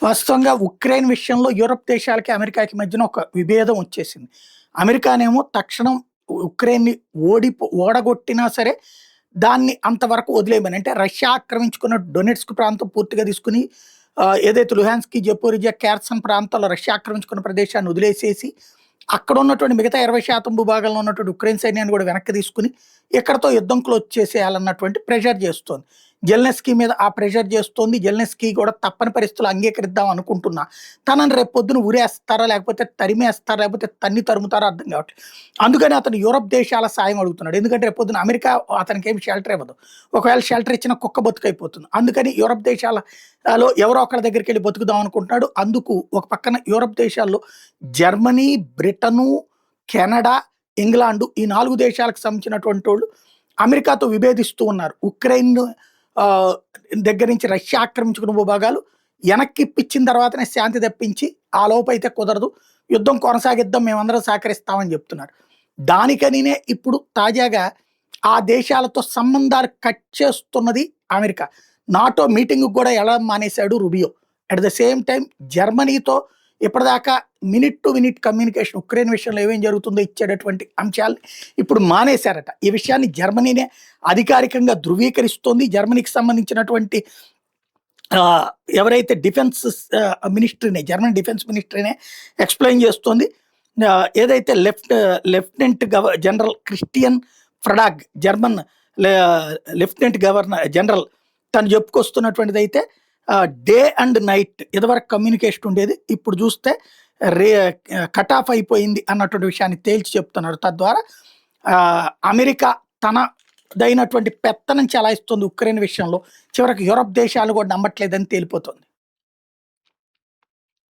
వాస్తవంగా ఉక్రెయిన్ విషయంలో యూరప్ దేశాలకి, అమెరికాకి మధ్యన ఒక విభేదం వచ్చేసింది. అమెరికానేమో తక్షణం ఉక్రెయిన్‌ని ఓడగొట్టినా సరే, దాన్ని అంతవరకు వదిలేయమని. అంటే రష్యా ఆక్రమించుకున్న డొనెట్స్క్ ప్రాంతం పూర్తిగా తీసుకొని ఏదైతే లుహాన్స్కీ, జపోరిజియా, ఖెర్సన్ ప్రాంతాల్లో రష్యా ఆక్రమించుకున్న ప్రదేశాన్ని వదిలేసేసి, అక్కడ ఉన్నటువంటి మిగతా 20% భూభాగంలో ఉన్నటువంటి ఉక్రెయిన్ సైన్యాన్ని కూడా వెనక్కి తీసుకొని, ఇక్కడితో యుద్ధం క్లోజ్ చేసేయాలన్నటువంటి ప్రెషర్ చేస్తోంది. జెలెన్స్కీ మీద ఆ ప్రెషర్ చేస్తోంది. జెలెన్స్కీ కూడా తప్పని పరిస్థితుల్లో అంగీకరిద్దాం అనుకుంటున్నా, తనని రేపొద్దున ఉరేస్తారా, లేకపోతే తరిమేస్తారా, లేకపోతే తన్ని తరుముతారా అర్థం కావట్లేదు. అందుకని అతను యూరప్ దేశాల సాయం అడుగుతున్నాడు. ఎందుకంటే రేపొద్దున అమెరికా అతనికి ఏమి షెల్టర్ ఇవ్వదు. ఒకవేళ షెల్టర్ ఇచ్చినా కుక్క బతుకైపోతుంది. అందుకని యూరప్ దేశాలలో ఎవరో ఒకళ్ళ దగ్గరికి వెళ్ళి బతుకుదాం అనుకుంటున్నాడు. అందుకు ఒక పక్కన యూరప్ దేశాల్లో జర్మనీ, బ్రిటను, కెనడా, ఇంగ్లాండు ఈ 4 దేశాలకు సంబంధించినటువంటి వాళ్ళు అమెరికాతో విభేదిస్తూ ఉన్నారు. ఉక్రెయిన్ దగ్గర నుంచి రష్యా ఆక్రమించుకున్న భూభాగాలు వెనక్కి ఇప్పించిన తర్వాతనే శాంతి తెప్పించి, ఆ లోపు అయితే కుదరదు, యుద్ధం కొనసాగిద్దాం, మేమందరం సహకరిస్తామని చెప్తున్నారు. దానికనినే ఇప్పుడు తాజాగా ఆ దేశాలతో సంబంధాలు కట్ చేస్తున్నది అమెరికా. నాటో మీటింగ్ కూడా ఎలా మానేశాడు Rubio. At the same time జర్మనీతో ఇప్పటిదాకా minute to minute communication, Ukraine విషయంలో ఏమేం జరుగుతుందో ఇచ్చేటటువంటి అంశాలని ఇప్పుడు మానేశారట. ఈ విషయాన్ని జర్మనీనే అధికారికంగా ధృవీకరిస్తోంది. జర్మనీకి సంబంధించినటువంటి ఎవరైతే డిఫెన్స్ మినిస్ట్రీనే, జర్మనీ డిఫెన్స్ మినిస్ట్రీనే ఎక్స్ప్లెయిన్ చేస్తోంది. ఏదైతే lieutenant general Christian Freuding, German lieutenant general తను చెప్పుకొస్తున్నటువంటిది అయితే డే అండ్ నైట్ ఇదివరకు కమ్యూనికేషన్ ఉండేది, ఇప్పుడు చూస్తే కట్ ఆఫ్ అయిపోయింది అన్నటువంటి విషయాన్ని తేల్చి చెప్తున్నారు. తద్వారా అమెరికా తనదైనటువంటి పెత్తనం చెలాయిస్తుంది ఉక్రెయిన్ విషయంలో. చివరికి యూరప్ దేశాలు కూడా నమ్మట్లేదని తేలిపోతుంది.